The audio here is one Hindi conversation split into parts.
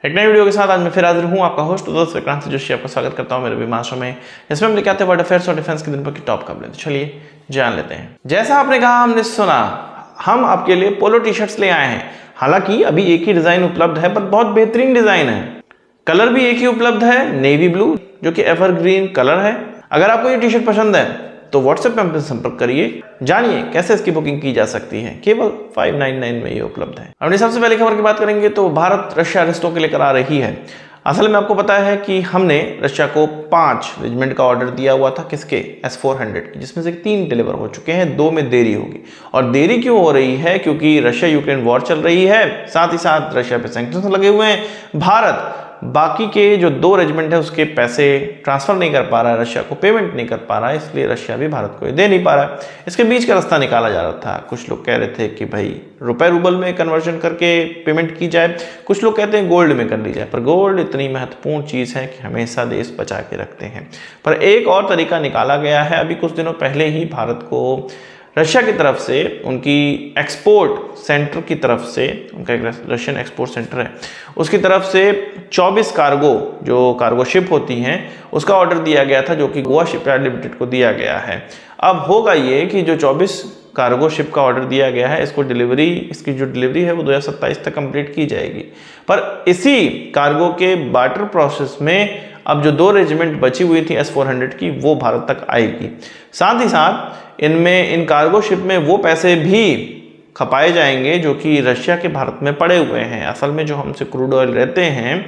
एक नई वीडियो के साथ आज मैं फिर हाजिर हूँ, आपका होस्ट दोस्त विक्रांत जोशी आपका स्वागत करता हूँ मेरे विमान शो में। इसमें हम लेके आते हैं वर्ल्ड अफेयर्स और डिफेंस के दिन पर की टॉप खबरें। तो चलिए जान लेते हैं। जैसा आपने कहा, हमने सुना, हम आपके लिए पोलो टी शर्ट्स ले आए हैं। हालांकि अभी एक ही डिजाइन उपलब्ध है, पर बहुत बेहतरीन डिजाइन है। कलर भी एक ही उपलब्ध है, नेवी ब्लू, जो कि एवरग्रीन कलर है। अगर आपको ये टी शर्ट पसंद है तो व्हाट्सएप पे हमसे संपर्क करिए, जानिए कैसे इसकी बुकिंग की जा सकती है। केवल 599 में ये उपलब्ध है। अपनी सबसे पहले खबर की बात करेंगे तो भारत रशिया रिश्तों के लेकर आ रही है। असल में आपको पता है कि हमने रशिया को 5 रेजिमेंट का ऑर्डर दिया हुआ था, किसके? S-400 की, जिसमें से 3 डिलीवर हो चुके हैं, 2 में देरी होगी। और देरी क्यों हो रही है? क्योंकि रशिया यूक्रेन वॉर चल रही है, साथ ही साथ रशिया पे सैंक्शंस लगे हुए हैं। भारत बाकी के जो 2 रेजिमेंट है उसके पैसे ट्रांसफर नहीं कर पा रहा है, रशिया को पेमेंट नहीं कर पा रहा है, इसलिए रशिया भी भारत को दे नहीं पा रहा है। इसके बीच का रास्ता निकाला जा रहा था। कुछ लोग कह रहे थे कि भाई रुपए रूबल में कन्वर्जन करके पेमेंट की जाए, कुछ लोग कहते हैं गोल्ड में कर ली जाए, पर गोल्ड इतनी महत्वपूर्ण चीज़ है कि हमेशा देश बचा के रखते हैं। पर एक और तरीका निकाला गया है। अभी कुछ दिनों पहले ही भारत को रशिया की तरफ से, उनकी एक्सपोर्ट सेंटर की तरफ से, उनका एक रशियन एक्सपोर्ट सेंटर है, उसकी तरफ से 24 कार्गो, जो कार्गो शिप होती हैं, उसका ऑर्डर दिया गया था, जो कि गोवा शिपयार्ड लिमिटेड को दिया गया है। अब होगा ये कि जो 24 कार्गो शिप का ऑर्डर दिया गया है, इसकी जो डिलीवरी है वो 2027 तक कंप्लीट की जाएगी। पर इसी कार्गो के बार्टर प्रोसेस में अब जो 2 रेजिमेंट बची हुई थी S-400 की, वो भारत तक आएगी। साथ ही साथ इन कार्गो शिप में वो पैसे भी खपाए जाएंगे जो कि रशिया के भारत में पड़े हुए हैं। असल में जो हमसे क्रूड ऑयल रहते हैं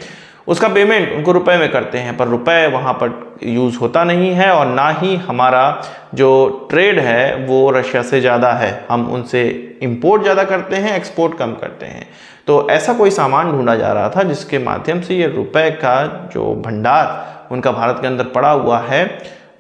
उसका पेमेंट उनको रुपए में करते हैं, पर रुपए वहाँ पर यूज़ होता नहीं है, और ना ही हमारा जो ट्रेड है वो रशिया से ज़्यादा है। हम उनसे इंपोर्ट ज़्यादा करते हैं, एक्सपोर्ट कम करते हैं। तो ऐसा कोई सामान ढूंढा जा रहा था जिसके माध्यम से ये रुपए का जो भंडार उनका भारत के अंदर पड़ा हुआ है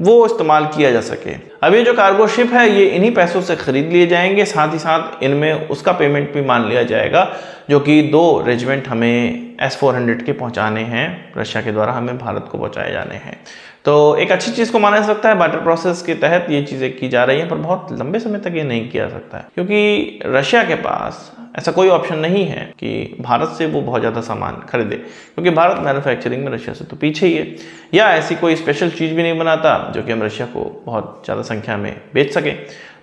वो इस्तेमाल किया जा सके। अब ये जो कार्गो शिप है ये इन्हीं पैसों से खरीद लिए जाएंगे। साथ ही साथ इनमें उसका पेमेंट भी मान लिया जाएगा जो कि 2 रेजिमेंट हमें S-400 के पहुंचाने हैं, रशिया के द्वारा हमें भारत को पहुंचाए जाने हैं। तो एक अच्छी चीज़ को माना जा सकता है। बार्टर प्रोसेस के तहत ये चीज़ें की जा रही हैं, पर बहुत लंबे समय तक ये नहीं किया जा सकता है, क्योंकि रशिया के पास ऐसा कोई ऑप्शन नहीं है कि भारत से वो बहुत ज़्यादा सामान खरीदे, क्योंकि भारत मैन्युफैक्चरिंग में रशिया से तो पीछे ही है, या ऐसी कोई स्पेशल चीज़ भी नहीं बनाता जो कि हम रशिया को बहुत ज़्यादा संख्या में बेच सकें।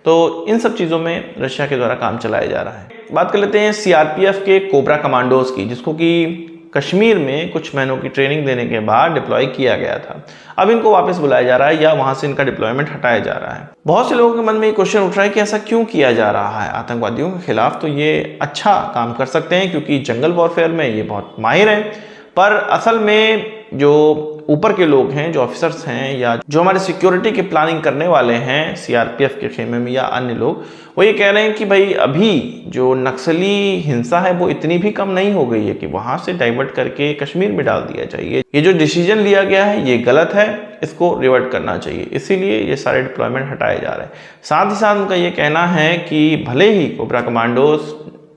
तो इन सब चीज़ों में रशिया के द्वारा काम चलाया जा रहा है। बात कर लेते हैं CRPF के कोबरा कमांडोज की, जिसको कि कश्मीर में कुछ महीनों की ट्रेनिंग देने के बाद डिप्लॉय किया गया था। अब इनको वापस बुलाया जा रहा है, या वहां से इनका डिप्लॉयमेंट हटाया जा रहा है। बहुत से लोगों के मन में ये क्वेश्चन उठ रहा है कि ऐसा क्यों किया जा रहा है। आतंकवादियों के खिलाफ तो ये अच्छा काम कर सकते हैं, क्योंकि जंगल वॉरफेयर में ये बहुत माहिर हैं, पर असल में जो ऊपर के लोग हैं, जो ऑफिसर्स हैं, या जो हमारे सिक्योरिटी की प्लानिंग करने वाले हैं CRPF के खेमे में, या अन्य लोग, वो ये कह रहे हैं कि भाई अभी जो नक्सली हिंसा है वो इतनी भी कम नहीं हो गई है कि वहां से डाइवर्ट करके कश्मीर में डाल दिया चाहिए। ये जो डिसीजन लिया गया है ये गलत है, इसको रिवर्ट करना चाहिए, इसीलिए ये सारे डिप्लॉयमेंट हटाए जा रहे हैं। साथ ही साथ उनका ये कहना है कि भले ही कोबरा कमांडोज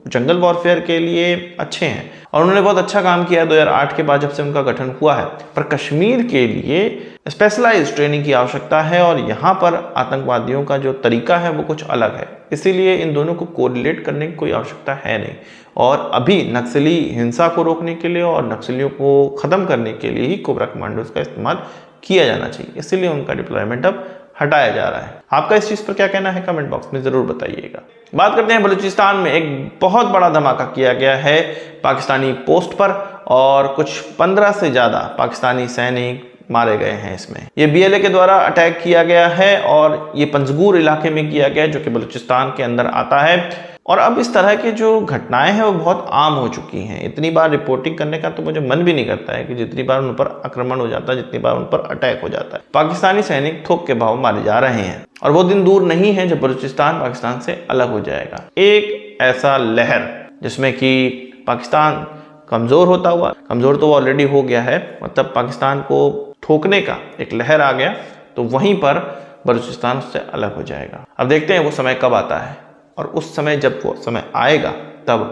जंगल वॉरफेयर के लिए अच्छे हैं और उन्होंने बहुत अच्छा काम किया है 2008 के बाद जब से उनका गठन हुआ है, पर कश्मीर के लिए स्पेशलाइज्ड ट्रेनिंग की आवश्यकता है, और यहाँ पर आतंकवादियों का जो तरीका है वो कुछ अलग है। इसीलिए इन दोनों को कोरिलेट करने की कोई आवश्यकता है नहीं, और अभी नक्सली हिंसा को रोकने के लिए और नक्सलियों को ख़त्म करने के लिए ही कोबरा कमांडोज का इस्तेमाल किया जाना चाहिए, इसीलिए उनका डिप्लॉयमेंट अब हटाया जा रहा है। आपका इस चीज़ पर क्या कहना है कमेंट बॉक्स में ज़रूर बताइएगा। बात करते हैं बलूचिस्तान में एक बहुत बड़ा धमाका किया गया है पाकिस्तानी पोस्ट पर, और कुछ 15 से ज़्यादा पाकिस्तानी सैनिक मारे गए हैं इसमें। ये BLA के द्वारा अटैक किया गया है, और ये पंजगूर इलाके में किया गया है जो कि बलूचिस्तान के अंदर आता है। और अब इस तरह की जो घटनाएं हैं वो बहुत आम हो चुकी हैं। इतनी बार रिपोर्टिंग करने का तो मुझे मन भी नहीं करता है कि जितनी बार उन पर आक्रमण हो जाता है, जितनी बार उन पर अटैक हो जाता है। पाकिस्तानी सैनिक थोक के भाव मारे जा रहे हैं, और वो दिन दूर नहीं है जब बलूचिस्तान पाकिस्तान से अलग हो जाएगा। एक ऐसा लहर जिसमें कि पाकिस्तान कमज़ोर होता हुआ, कमज़ोर तो वो ऑलरेडी हो गया है, मतलब पाकिस्तान को ठोकने का एक लहर आ गया, तो वहीं पर बलूचिस्तान उससे अलग हो जाएगा। अब देखते हैं वो समय कब आता है, और उस समय जब वो समय आएगा तब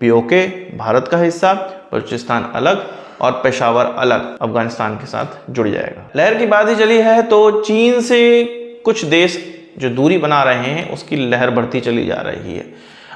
POK भारत का हिस्सा, बलूचिस्तान अलग, और पेशावर अलग अफगानिस्तान के साथ जुड़ जाएगा। लहर की बात ही चली है तो चीन से कुछ देश जो दूरी बना रहे हैं उसकी लहर बढ़ती चली जा रही है।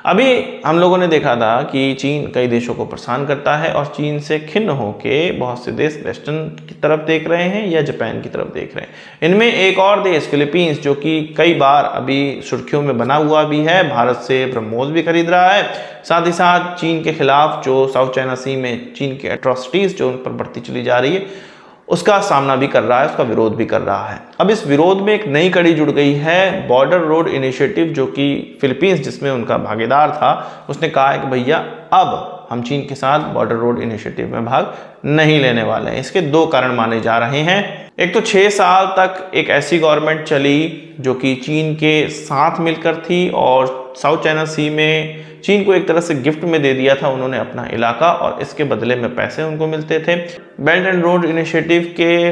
अभी हम लोगों ने देखा था कि चीन कई देशों को परेशान करता है और चीन से खिन्न होके बहुत से देश वेस्टर्न की तरफ देख रहे हैं या जापान की तरफ देख रहे हैं। इनमें एक और देश फिलीपींस, जो कि कई बार अभी सुर्खियों में बना हुआ भी है, भारत से ब्रह्मोस भी खरीद रहा है। साथ ही साथ चीन के खिलाफ जो साउथ चाइना सी में चीन की एट्रोसिटीज जो उन पर बढ़ती चली जा रही है, उसका सामना भी कर रहा है, उसका विरोध भी कर रहा है। अब इस विरोध में एक नई कड़ी जुड़ गई है, बॉर्डर रोड इनिशिएटिव, जो कि फिलीपींस जिसमें उनका भागीदार था, उसने कहा है कि भैया अब हम चीन के साथ बॉर्डर रोड इनिशिएटिव में भाग नहीं लेने वाले हैं। इसके दो कारण माने जा रहे हैं। एक तो 6 साल तक एक ऐसी गवर्नमेंट चली जो कि चीन के साथ मिलकर थी और साउथ चाइना सी में चीन को एक तरह से गिफ्ट में दे दिया था उन्होंने अपना इलाका, और इसके बदले में पैसे उनको मिलते थे। बेल्ट एंड रोड इनिशिएटिव के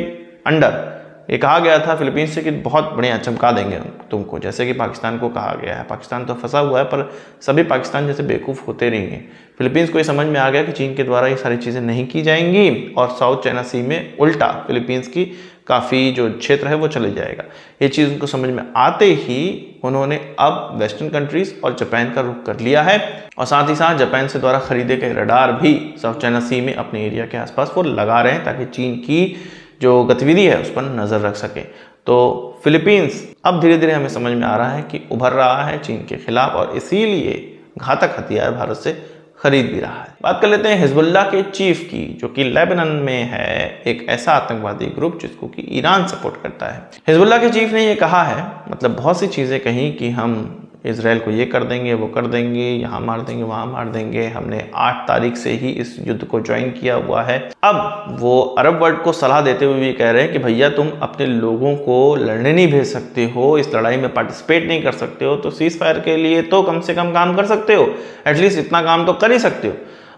अंडर ये कहा गया था फिलीपींस से कि बहुत बढ़िया चमका देंगे तुमको, जैसे कि पाकिस्तान को कहा गया है। पाकिस्तान तो फंसा हुआ है, पर सभी पाकिस्तान जैसे बेवकूफ़ होते नहीं हैं। फिलीपींस को ये समझ में आ गया कि चीन के द्वारा ये सारी चीज़ें नहीं की जाएंगी और साउथ चाइना सी में उल्टा फिलीपींस की काफ़ी जो क्षेत्र है वो चले जाएगा। ये चीज़ उनको समझ में आते ही उन्होंने अब वेस्टर्न कंट्रीज़ और जापान का रुख कर लिया है, और साथ ही साथ जापान से द्वारा खरीदे गए रडार भी साउथ चाइना सी में अपने एरिया के आसपास वो लगा रहे हैं ताकि चीन की जो गतिविधि है उस पर नज़र रख सके। तो फिलीपींस अब धीरे धीरे हमें समझ में आ रहा है कि उभर रहा है चीन के खिलाफ, और इसीलिए घातक हथियार भारत से खरीद भी रहा है। बात कर लेते हैं हिजबुल्लाह के चीफ की, जो कि लेबनान में है, एक ऐसा आतंकवादी ग्रुप जिसको कि ईरान सपोर्ट करता है। हिजबुल्लाह के चीफ ने ये कहा है, मतलब बहुत सी चीज़ें कही कि हम इजराइल को ये कर देंगे, वो कर देंगे, यहाँ मार देंगे, वहाँ मार देंगे। हमने 8 तारीख से ही इस युद्ध को ज्वाइन किया हुआ है। अब वो अरब वर्ल्ड को सलाह देते हुए भी कह रहे हैं कि भैया तुम अपने लोगों को लड़ने नहीं भेज सकते हो, इस लड़ाई में पार्टिसिपेट नहीं कर सकते हो, तो सीज फायर के लिए तो कम से कम काम कर सकते हो, एटलीस्ट इतना काम तो कर ही सकते हो।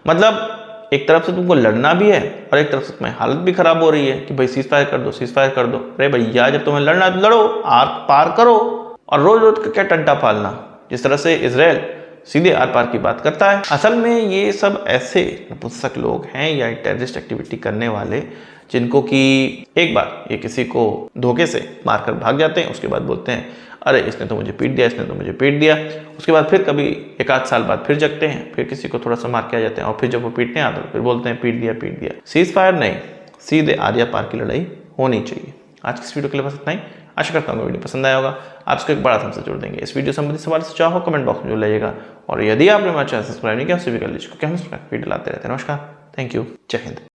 मतलब एक तरफ से तुमको लड़ना भी है और एक तरफ से तुम्हारी हालत भी खराब हो रही है कि भाई सीज फायर कर दो, सीज फायर कर दो। अरे भैया जब तुम्हें लड़ना है तो लड़ो, आर पार करो, और रोज रोज का क्या टंटा पालना। जिस तरह से इजराइल सीधे आर पार की बात करता है, असल में ये सब ऐसे नपुंसक लोग हैं या टेररिस्ट एक्टिविटी करने वाले जिनको कि एक बार ये किसी को धोखे से मारकर भाग जाते हैं, उसके बाद बोलते हैं अरे इसने तो मुझे पीट दिया, इसने तो मुझे पीट दिया। उसके बाद फिर कभी 1-8 साल बाद फिर जगते हैं, फिर किसी को थोड़ा सा मार के आ जाते हैं, और फिर जब वो पीटने आते हैं फिर बोलते हैं पीट दिया पीट दिया। सीज फायर नहीं, सीधे आर पार की लड़ाई होनी चाहिए। आज की इस वीडियो के लिए बस इतना ही। आशा करता हूँ वीडियो पसंद आया होगा। आपको एक बड़ा हमसे जोड़ देंगे। इस वीडियो संबंधित सवाल से चाहो कमेंट बॉक्स में जोड़ लीजिएगा, और यदि आपने हमारा चैनल सब्सक्राइब नहीं किया उसे भी कर लीजिए, क्योंकि हम वीडियो लाते रहते हैं। नमस्कार, थैंक यू, जय हिंद।